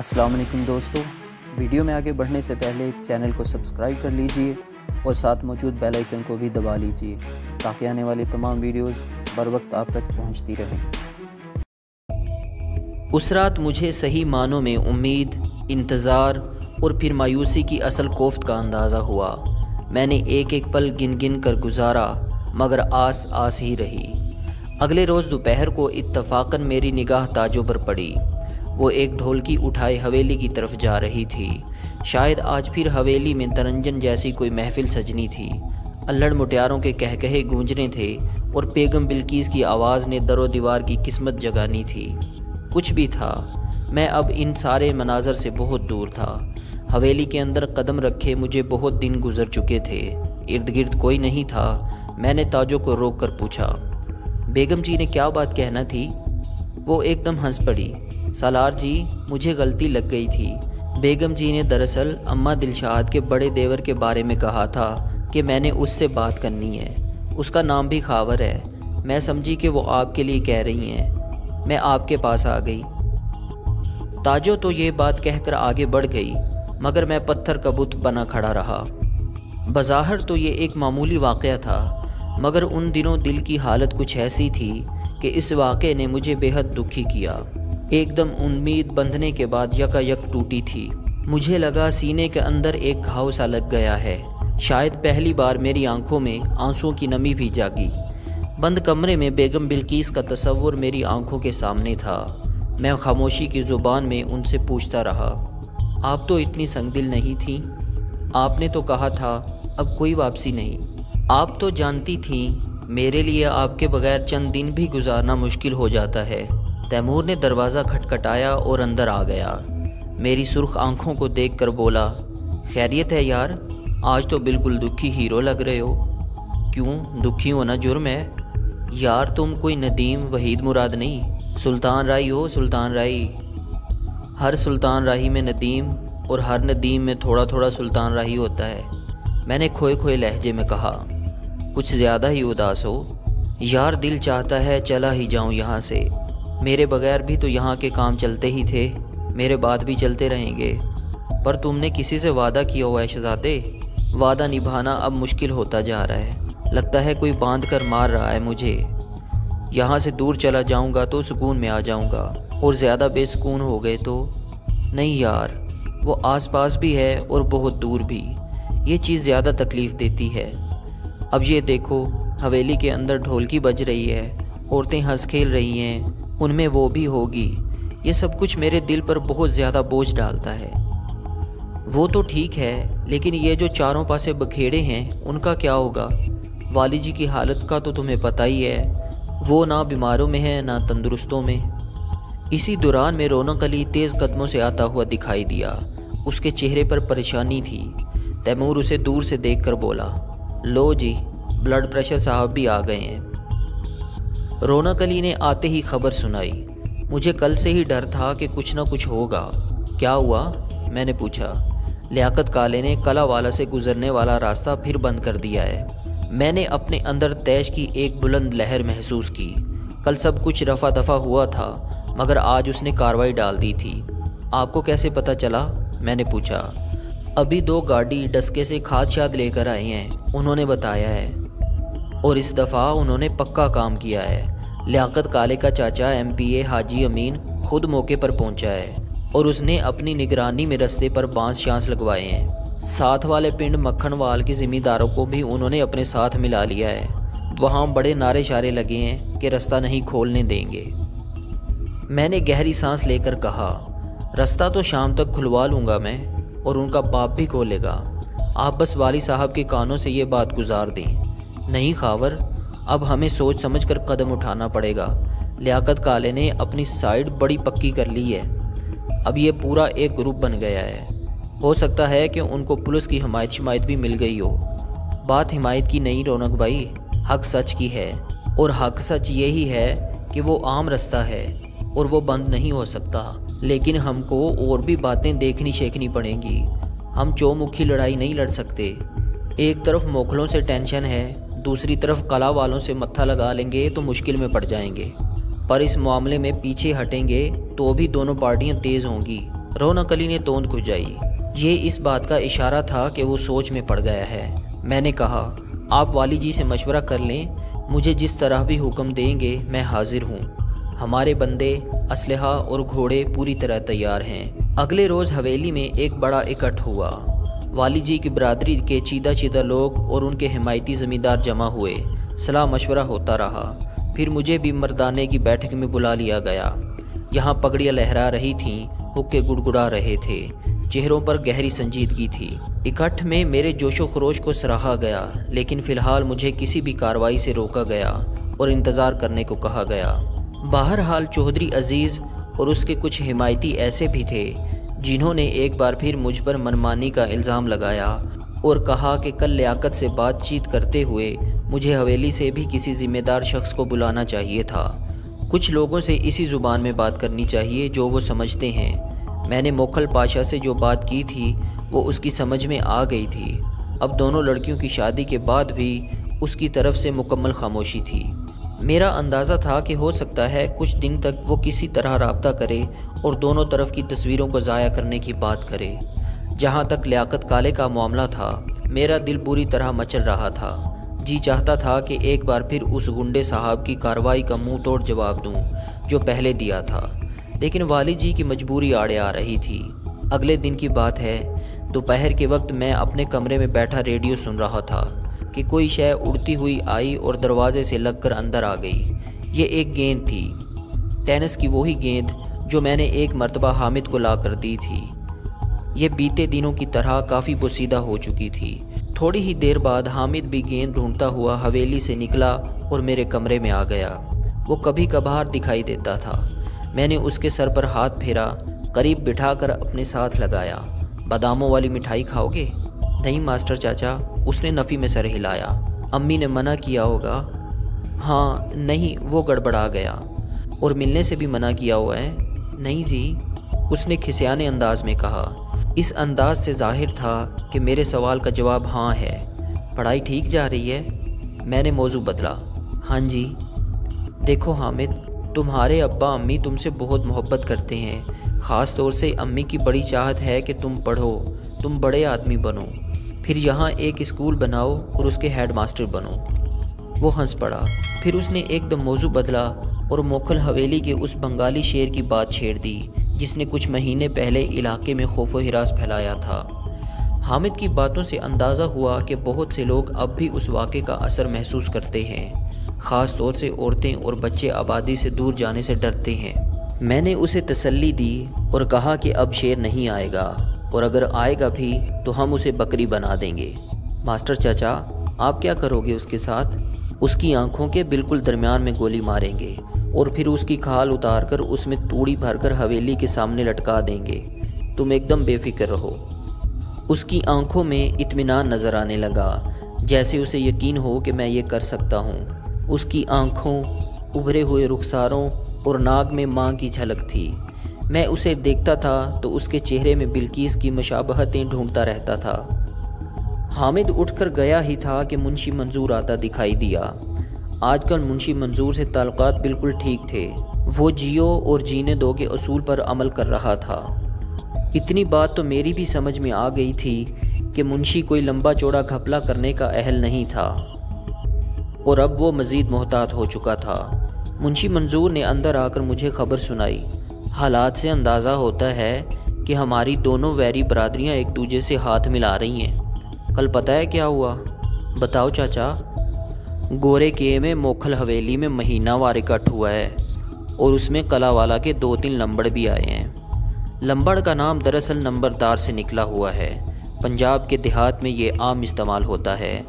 अस्सलाम वालेकुम दोस्तों, वीडियो में आगे बढ़ने से पहले चैनल को सब्सक्राइब कर लीजिए और साथ मौजूद बेल आइकन को भी दबा लीजिए ताकि आने वाली तमाम वीडियोस बर वक्त आप तक पहुंचती रहें। उस रात मुझे सही मानों में उम्मीद, इंतज़ार और फिर मायूसी की असल कोफ्त का अंदाज़ा हुआ। मैंने एक एक पल गिन गिन कर गुजारा, मगर आस आस ही रही। अगले रोज़ दोपहर को इत्तफाकन मेरी निगाह ताजों पर पड़ी। वो एक ढोलकी उठाए हवेली की तरफ जा रही थी। शायद आज फिर हवेली में तरंजन जैसी कोई महफिल सजनी थी। अल्हड़ मुटियारों के कहकहे गूंजने थे और बेगम बिल्किस की आवाज़ ने दरो दीवार की किस्मत जगानी थी। कुछ भी था, मैं अब इन सारे मनाजर से बहुत दूर था। हवेली के अंदर कदम रखे मुझे बहुत दिन गुजर चुके थे। इर्द गिर्द कोई नहीं था। मैंने ताजो को रोक कर पूछा, बेगम जी ने क्या बात कहना थी? वो एकदम हंस पड़ी। सालार जी, मुझे गलती लग गई थी। बेगम जी ने दरअसल अम्मा दिलशाद के बड़े देवर के बारे में कहा था कि मैंने उससे बात करनी है। उसका नाम भी खावर है। मैं समझी कि वो आपके लिए कह रही हैं। मैं आपके पास आ गई। ताजो तो ये बात कहकर आगे बढ़ गई, मगर मैं पत्थर का बुत बना खड़ा रहा। बज़ाहिर तो ये एक मामूली वाक़या था, मगर उन दिनों दिल की हालत कुछ ऐसी थी कि इस वाक़े ने मुझे बेहद दुखी किया। एकदम उम्मीद बंधने के बाद यकायक टूटी थी। मुझे लगा सीने के अंदर एक घाव सा लग गया है। शायद पहली बार मेरी आंखों में आंसुओं की नमी भी जागी। बंद कमरे में बेगम बिल्किस का तस्वुर मेरी आंखों के सामने था। मैं खामोशी की ज़ुबान में उनसे पूछता रहा, आप तो इतनी संगदिल नहीं थीं। आपने तो कहा था अब कोई वापसी नहीं। आप तो जानती थीं मेरे लिए आपके बगैर चंद दिन भी गुजारना मुश्किल हो जाता है। तैमूर ने दरवाज़ा खटखटाया और अंदर आ गया। मेरी सुर्ख आंखों को देखकर बोला, खैरियत है यार? आज तो बिल्कुल दुखी हीरो लग रहे हो। क्यों, दुखी होना जुर्म है? यार तुम कोई नदीम वहीद मुराद नहीं, सुल्तान राही हो, सुल्तान राही। हर सुल्तान राही में नदीम और हर नदीम में थोड़ा थोड़ा सुल्तान राही होता है। मैंने खोए खोए लहजे में कहा, कुछ ज़्यादा ही उदास हो। यार दिल चाहता है चला ही जाऊं यहाँ से। मेरे बगैर भी तो यहाँ के काम चलते ही थे, मेरे बाद भी चलते रहेंगे। पर तुमने किसी से वादा किया हुआ है शहज़ादे। वादा निभाना अब मुश्किल होता जा रहा है। लगता है कोई बांध कर मार रहा है मुझे। यहाँ से दूर चला जाऊँगा तो सुकून में आ जाऊँगा, और ज़्यादा बेसुकून हो गए तो नहीं यार। वो आसपास भी है और बहुत दूर भी। ये चीज़ ज़्यादा तकलीफ़ देती है। अब ये देखो, हवेली के अंदर ढोलकी बज रही है, औरतें हंस खेल रही हैं, उनमें वो भी होगी। ये सब कुछ मेरे दिल पर बहुत ज़्यादा बोझ डालता है। वो तो ठीक है, लेकिन ये जो चारों पासे बखेड़े हैं उनका क्या होगा? वाली जी की हालत का तो तुम्हें पता ही है। वो ना बीमारों में है ना तंदुरुस्तों में। इसी दौरान में रौनक अली तेज़ कदमों से आता हुआ दिखाई दिया। उसके चेहरे पर परेशानी थी। तैमूर उसे दूर से देखकर बोला, लो जी, ब्लड प्रेशर साहब भी आ गए हैं। रौनक अली ने आते ही खबर सुनाई। मुझे कल से ही डर था कि कुछ ना कुछ होगा। क्या हुआ? मैंने पूछा। लियाकत काले ने कलावाला से गुजरने वाला रास्ता फिर बंद कर दिया है। मैंने अपने अंदर तैश की एक बुलंद लहर महसूस की। कल सब कुछ रफा दफा हुआ था, मगर आज उसने कार्रवाई डाल दी थी। आपको कैसे पता चला? मैंने पूछा। अभी 2 गाड़ी डस्के से खाद शाद लेकर आए हैं, उन्होंने बताया है। और इस दफ़ा उन्होंने पक्का काम किया है। लियाकत काले का चाचा MPA हाजी अमीन खुद मौके पर पहुंचा है और उसने अपनी निगरानी में रास्ते पर बांस शांस लगवाए हैं। साथ वाले पिंड मक्खनवाल के ज़िम्मेदारों को भी उन्होंने अपने साथ मिला लिया है। वहाँ बड़े नारे शारे लगे हैं कि रास्ता नहीं खोलने देंगे। मैंने गहरी सांस लेकर कहा, रास्ता तो शाम तक खुलवा लूँगा मैं, और उनका बाप भी खोलेगा। आप बस वाली साहब के कानों से ये बात गुजार दें। नहीं खावर, अब हमें सोच समझ कर कदम उठाना पड़ेगा। लियाकत काले ने अपनी साइड बड़ी पक्की कर ली है। अब ये पूरा एक ग्रुप बन गया है। हो सकता है कि उनको पुलिस की हिमायत भी मिल गई हो। बात हिमायत की नहीं रौनक भाई, हक सच की है। और हक सच यही है कि वो आम रास्ता है और वो बंद नहीं हो सकता। लेकिन हमको और भी बातें देखनी शेखनी पड़ेंगी। हम चौमुखी लड़ाई नहीं लड़ सकते। एक तरफ मोखलों से टेंशन है, दूसरी तरफ कला वालों से मत्था लगा लेंगे तो मुश्किल में पड़ जाएंगे। पर इस मामले में पीछे हटेंगे तो भी दोनों पार्टियां तेज़ होंगी। रौनक अली ने तोंद खुजाई। ये इस बात का इशारा था कि वो सोच में पड़ गया है। मैंने कहा, आप वाली जी से मशवरा कर लें, मुझे जिस तरह भी हुक्म देंगे मैं हाजिर हूँ। हमारे बंदे, असलहा और घोड़े पूरी तरह तैयार हैं। अगले रोज़ हवेली में एक बड़ा इकट्ठ हुआ। वाली जी की बरादरी के चीदा लोग और उनके हिमायती ज़मींदार जमा हुए। सलाह मशवरा होता रहा। फिर मुझे भी मर्दाने की बैठक में बुला लिया गया। यहाँ पगड़ियाँ लहरा रही थीं, हुक्के गुड़गुड़ा रहे थे, चेहरों पर गहरी संजीदगी थी। इकट्ठ में मेरे जोशो खरोश को सराहा गया, लेकिन फ़िलहाल मुझे किसी भी कार्रवाई से रोका गया और इंतज़ार करने को कहा गया। बहरहाल चौधरी अजीज़ और उसके कुछ हिमायती ऐसे भी थे जिन्होंने एक बार फिर मुझ पर मनमानी का इल्ज़ाम लगाया और कहा कि कल लियाकत से बातचीत करते हुए मुझे हवेली से भी किसी ज़िम्मेदार शख्स को बुलाना चाहिए था। कुछ लोगों से इसी ज़ुबान में बात करनी चाहिए जो वो समझते हैं। मैंने मोखल पाशा से जो बात की थी वो उसकी समझ में आ गई थी। अब दोनों लड़कियों की शादी के बाद भी उसकी तरफ से मुकम्मल खामोशी थी। मेरा अंदाज़ा था कि हो सकता है कुछ दिन तक वो किसी तरह राब्ता करे और दोनों तरफ की तस्वीरों को ज़ाया करने की बात करे। जहाँ तक लियाकत काले का मामला था, मेरा दिल बुरी तरह मचल रहा था। जी चाहता था कि एक बार फिर उस गुंडे साहब की कार्रवाई का मुंह तोड़ जवाब दूं जो पहले दिया था, लेकिन वाली जी की मजबूरी आड़े आ रही थी। अगले दिन की बात है, दोपहर के वक्त मैं अपने कमरे में बैठा रेडियो सुन रहा था कि कोई शय उड़ती हुई आई और दरवाजे से लगकर अंदर आ गई। ये एक गेंद थी, टेनिस की वही गेंद जो मैंने एक मर्तबा हामिद को ला कर दी थी। ये बीते दिनों की तरह काफ़ी पोसीदा हो चुकी थी। थोड़ी ही देर बाद हामिद भी गेंद ढूंढता हुआ हवेली से निकला और मेरे कमरे में आ गया। वो कभी कभार दिखाई देता था। मैंने उसके सर पर हाथ फेरा, करीब बिठाकर अपने साथ लगाया। बादामों वाली मिठाई खाओगे? नहीं मास्टर चाचा, उसने नफ़ी में सर हिलाया। अम्मी ने मना किया होगा। हाँ, नहीं, वो गड़बड़ा गया। और मिलने से भी मना किया हुआ है? नहीं जी, उसने खिसियाने अंदाज में कहा। इस अंदाज से जाहिर था कि मेरे सवाल का जवाब हाँ है। पढ़ाई ठीक जा रही है? मैंने मौजू बदला। हाँ जी। देखो हामिद, तुम्हारे अब्बा अम्मी तुमसे बहुत मोहब्बत करते हैं। ख़ास तौर से अम्मी की बड़ी चाहत है कि तुम पढ़ो, तुम बड़े आदमी बनो, फिर यहाँ एक स्कूल बनाओ और उसके हेड मास्टर बनो। वो हंस पड़ा। फिर उसने एकदम मौजू बदला और मोखल हवेली के उस बंगाली शेर की बात छेड़ दी जिसने कुछ महीने पहले इलाके में खौफ व हिरास फैलाया था। हामिद की बातों से अंदाज़ा हुआ कि बहुत से लोग अब भी उस वाक़े का असर महसूस करते हैं। ख़ास तौर से औरतें और बच्चे आबादी से दूर जाने से डरते हैं। मैंने उसे तसल्ली दी और कहा कि अब शेर नहीं आएगा, और अगर आएगा भी तो हम उसे बकरी बना देंगे। मास्टर चाचा, आप क्या करोगे उसके साथ? उसकी आंखों के बिल्कुल दरमियान में गोली मारेंगे और फिर उसकी खाल उतारकर उसमें तूड़ी भरकर हवेली के सामने लटका देंगे। तुम एकदम बेफिक्र रहो। उसकी आंखों में इत्मीनान नज़र आने लगा, जैसे उसे यकीन हो कि मैं ये कर सकता हूँ। उसकी आंखों, उभरे हुए रुखसारों और नाक में माँ की झलक थी। मैं उसे देखता था तो उसके चेहरे में बिल्किस की मुशाबहतें ढूंढता रहता था। हामिद उठकर गया ही था कि मुंशी मंजूर आता दिखाई दिया। आजकल मुंशी मंजूर से ताल्लुकात बिल्कुल ठीक थे। वो जियो और जीने दो के असूल पर अमल कर रहा था। इतनी बात तो मेरी भी समझ में आ गई थी कि मुंशी कोई लंबा चौड़ा घपला करने का अहल नहीं था, और अब वो मज़ीद मोहतात हो चुका था। मुंशी मंजूर ने अंदर आकर मुझे खबर सुनाई। हालात से अंदाज़ा होता है कि हमारी दोनों वैरी बरादरियां एक दूसरे से हाथ मिला रही हैं। कल पता है क्या हुआ? बताओ चाचा। गोरे के में मोखल हवेली में महीनावार इकट्ठ हुआ है और उसमें कलावाला के 2-3 लंबड़ भी आए हैं। लंबड़ का नाम दरअसल नंबरदार से निकला हुआ है। पंजाब के देहात में ये आम इस्तेमाल होता है।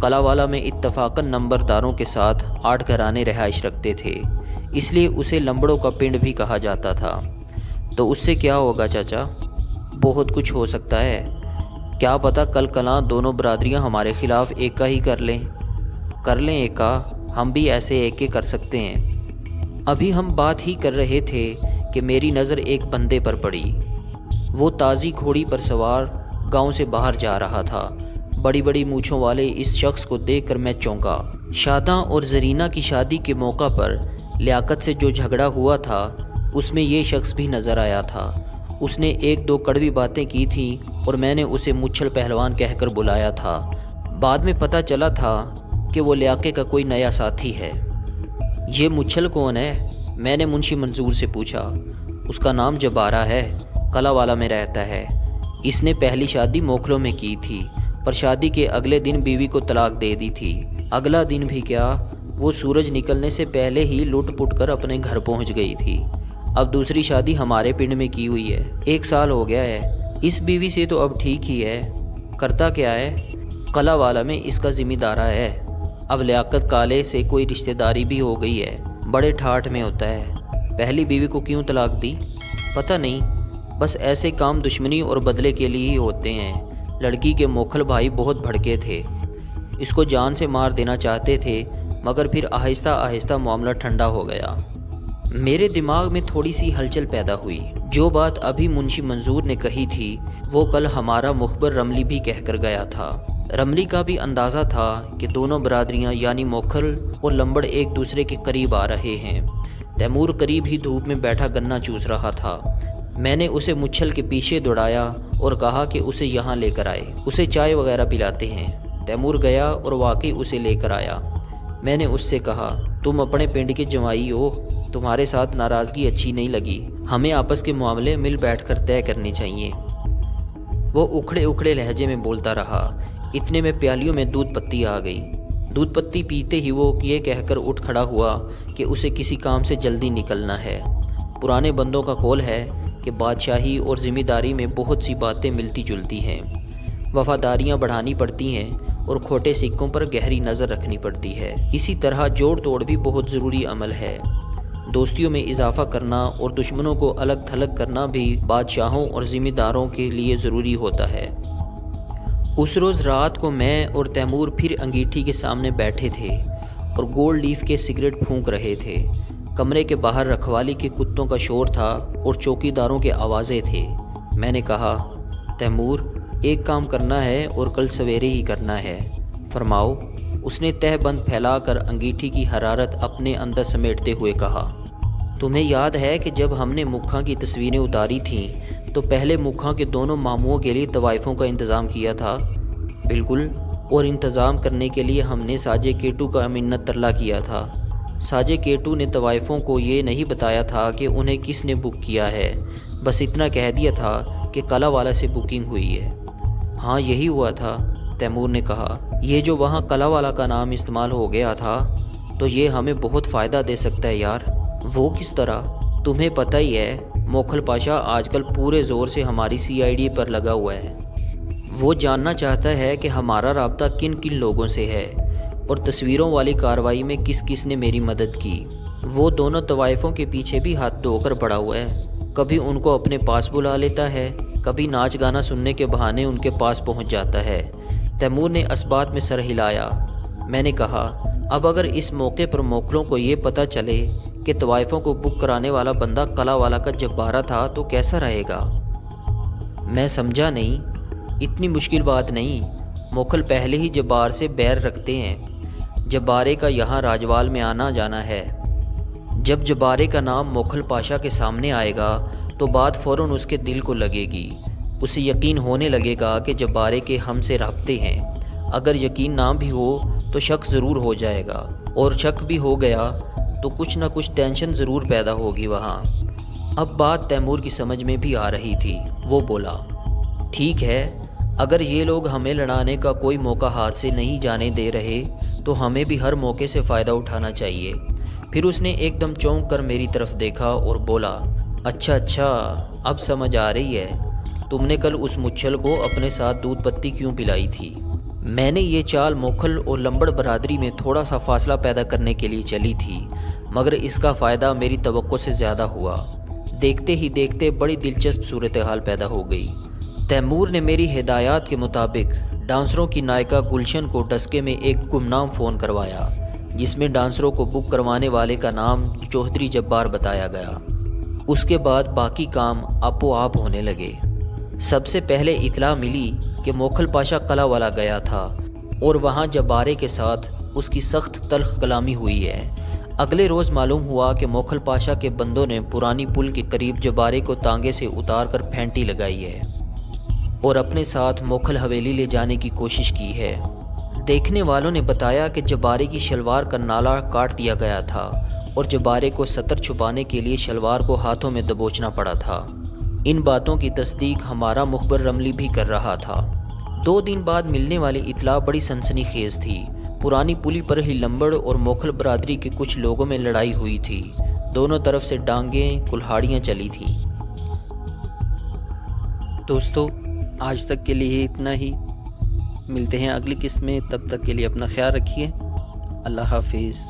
कलावाला में इत्तफाकन नंबरदारों के साथ 8 घराने रहाइश रखते थे, इसलिए उसे लंबड़ों का पिंड भी कहा जाता था। तो उससे क्या होगा चाचा? बहुत कुछ हो सकता है। क्या पता कल कलां दोनों बरादरियां हमारे खिलाफ एक का ही कर लें एक का। हम भी ऐसे एक के कर सकते हैं। अभी हम बात ही कर रहे थे कि मेरी नज़र एक बंदे पर पड़ी। वो ताज़ी घोड़ी पर सवार गांव से बाहर जा रहा था। बड़ी बड़ी मूँछों वाले इस शख्स को देखकर मैं चौंका। शादा और जरीना की शादी के मौका पर लियाकत से जो झगड़ा हुआ था उसमें ये शख्स भी नज़र आया था, اس نے ایک دو کڑوی باتیں کی تھیں اور میں نے اسے مچھل پہلوان کہہ کر بلایا تھا۔ بعد میں پتہ چلا تھا کہ وہ لیاقے کا کوئی نیا ساتھی ہے۔ یہ مچھل کون ہے؟ میں نے منشی منظور سے پوچھا۔ اس کا نام جبارہ ہے، قلعہ والا میں رہتا ہے۔ اس نے پہلی شادی موکھلوں میں کی تھی، پر شادی کے اگلے دن بیوی کو طلاق دے دی تھی۔ اگلا دن بھی کیا، وہ سورج نکلنے سے پہلے ہی لٹ پٹ کر اپنے گھر پہنچ گئی تھی۔ اب دوسری شادی ہمارے پنڈ میں کی ہوئی ہے، 1 سال ہو گیا ہے۔ اس بیوی سے تو اب ٹھیک ہی ہے، کرتا کیا ہے؟ قلعہ والا میں اس کا ذمہ دارہ ہے۔ اب لیاقت کالے سے کوئی رشتہ داری بھی ہو گئی ہے، بڑے ٹھاٹھ میں ہوتا ہے۔ پہلی بیوی کو کیوں طلاق دی پتہ نہیں، بس ایسے کام دشمنی اور بدلے کے لیے ہی ہوتے ہیں۔ لڑکی کے موکھل بھائی بہت بھڑکے تھے، اس کو جان سے مار دینا چاہتے تھے، مگر پھر آہستہ آہستہ معاملہ ٹھنڈا ہو گیا۔ میرے دماغ میں تھوڑی سی ہلچل پیدا ہوئی۔ جو بات ابھی منشی منظور نے کہی تھی وہ کل ہمارا مخبر رملی بھی کہہ کر گیا تھا۔ رملی کا بھی اندازہ تھا کہ دونوں برادریاں یعنی موکھل اور لمبڑ ایک دوسرے کے قریب آ رہے ہیں۔ تیمور قریب ہی دھوپ میں بیٹھا گنا چوس رہا تھا۔ میں نے اسے مچھل کے پیچھے دوڑایا اور کہا کہ اسے یہاں لے کر آئے، اسے چائے وغیرہ پلاتے ہیں۔ تیمور گیا اور واقعی اسے لے کر آیا۔ میں نے اس سے کہا، تم اپنے پنڈ کے جوائی ہو، تمہارے ساتھ ناراضگی اچھی نہیں لگی، ہمیں آپس کے معاملے مل بیٹھ کر طے کرنے چاہیے۔ وہ اکھڑے اکھڑے لہجے میں بولتا رہا۔ اتنے میں پیالیوں میں دودھ پتی آ گئی۔ دودھ پتی پیتے ہی وہ یہ کہہ کر اٹھ کھڑا ہوا کہ اسے کسی کام سے جلدی نکلنا ہے۔ پرانے بندوں کا قول ہے کہ بادشاہی اور ذمہ داری میں بہت سی باتیں ملتی جلتی ہیں، وفاداریاں بڑھانی پڑتی ہیں اور کھوٹے سکوں پر گہری نظر رکھنی پڑتی ہے۔ اسی طرح جوڑ توڑ بھی بہت ضروری عمل ہے۔ دوستیوں میں اضافہ کرنا اور دشمنوں کو الگ تھلگ کرنا بھی بادشاہوں اور ذمہ داروں کے لیے ضروری ہوتا ہے۔ اس روز رات کو میں اور تیمور پھر انگیٹھی کے سامنے بیٹھے تھے اور گولڈ لیف کے سگریٹ پھونک رہے تھے۔ کمرے کے باہر رکھوالی کے کتوں کا شور تھا اور چوکیداروں کے آوازیں تھے۔ میں نے کہا، تیمور ایک کام کرنا ہے اور کل سویرے ہی کرنا ہے، فرماؤ۔ اس نے تہ بند پھیلا کر انگیٹھی کی حرارت اپنے اندر سمیٹتے ہوئے کہا، تمہیں یاد ہے کہ جب ہم نے مکھاں کی تصویریں اتاری تھیں تو پہلے مکھاں کے دونوں ماموں کے لیے طوائفوں کا انتظام کیا تھا؟ بالکل، اور انتظام کرنے کے لیے ہم نے ساجے کیٹو کا منت ترلا کیا تھا۔ ساجے کیٹو نے طوائفوں کو یہ نہیں بتایا تھا کہ انہیں کس نے بک کیا ہے، بس اتنا کہہ دیا تھا کہ قلعہ والا سے بکنگ ہوئی ہے۔ ہاں یہی ہوا تھا، تیمور نے کہا۔ یہ جو وہاں قلعہ والا کا نام استعمال ہو گیا تھا تو یہ ہمیں بہت فائدہ دے سکتا ہے یار۔ وہ کس طرح؟ تمہیں پتہ ہی ہے موکھل پاشا آج کل پورے زور سے ہماری CID پر لگا ہوا ہے۔ وہ جاننا چاہتا ہے کہ ہمارا رابطہ کن کن لوگوں سے ہے اور تصویروں والی کارروائی میں کس کس نے میری مدد کی۔ وہ دونوں طوائفوں کے پیچھے بھی ہاتھ دھو کر پڑا ہوا ہے، کبھی ان کو اپنے پاس بلا لیتا ہے، کبھی ناچ گانا سننے کے بہانے ان کے پاس پہنچ جاتا ہے۔ تیمور نے اسبات میں سر ہلایا۔ میں نے کہا، اب اگر اس موقع پر موکھلوں کو یہ پتہ چلے کہ طوائفوں کو بک کرانے والا بندہ قلعہ والا کا جبارہ تھا تو کیسا رہے گا؟ میں سمجھا نہیں۔ اتنی مشکل بات نہیں، موکھل پہلے ہی جبار سے بیر رکھتے ہیں۔ جبارے کا یہاں راجوال میں آنا جانا ہے۔ جب جبارے کا نام موکھل پاشا کے سامنے آئے گا تو بات فوراً اس کے دل کو لگے گی۔ اسے یقین ہونے لگے گا کہ جبارے کے ہم سے رابطے ہیں۔ اگر یقین نہ بھی ہو تو شک ضرور ہو جائے گا، اور شک بھی ہو گیا تو کچھ نہ کچھ ٹینشن ضرور پیدا ہوگی وہاں۔ اب بات تیمور کی سمجھ میں بھی آ رہی تھی۔ وہ بولا، ٹھیک ہے، اگر یہ لوگ ہمیں لڑانے کا کوئی موقع ہاتھ سے نہیں جانے دے رہے تو ہمیں بھی ہر موقع سے فائدہ اٹھانا چاہیے۔ پھر اس نے ایک دم چونک کر میری طرف دیکھا اور بولا، اچھا، اب سمجھ آ رہی ہے، تم نے کل اس مچھل کو اپنے ساتھ دودھ پتی کیوں پلائی تھی؟ میں نے یہ چال موکھل اور لمبڑ برادری میں تھوڑا سا فاصلہ پیدا کرنے کے لیے چلی تھی، مگر اس کا فائدہ میری توقع سے زیادہ ہوا۔ دیکھتے ہی دیکھتے بڑی دلچسپ صورتحال پیدا ہو گئی۔ تیمور نے میری ہدایات کے مطابق ڈانسروں کی نائکا گلشن کو ڈسکے میں ایک گمنام فون کروایا، جس میں ڈانسروں کو بک کروانے والے کا نام چودھری جبار بتایا گیا۔ اس کے بعد باقی کام آپ و آپ ہونے لگے۔ سب سے پہلے اطلاع ملی کہ موکھل پاشا قلعہ والا گیا تھا اور وہاں جبارے کے ساتھ اس کی سخت تلخ کلامی ہوئی ہے۔ اگلے روز معلوم ہوا کہ موکھل پاشا کے بندوں نے پرانی پل کے قریب جبارے کو تانگے سے اتار کر پھینٹی لگائی ہے اور اپنے ساتھ موکھل حویلی لے جانے کی کوشش کی ہے۔ دیکھنے والوں نے بتایا کہ جبارے کی شلوار کا نالا کاٹ دیا گیا تھا اور جبارے کو ستر چھپانے کے لیے شلوار کو ہاتھوں میں دبوچنا پڑا تھا۔ ان باتوں کی تصدیق ہمارا مخبر رملی بھی کر رہا تھا۔ 2 دن بعد ملنے والی اطلاع بڑی سنسنی خیز تھی۔ پرانی پلی پر ہی لمبڑ اور موکھل برادری کے کچھ لوگوں میں لڑائی ہوئی تھی۔ دونوں طرف سے ڈانگیں کلہاڑیاں چلی تھیں۔ دوستو، آج تک کے لیے اتنا ہی۔ ملتے ہیں اگلی قسط میں، تب تک کے لیے اپنا خیال رکھیے۔ اللہ حافظ۔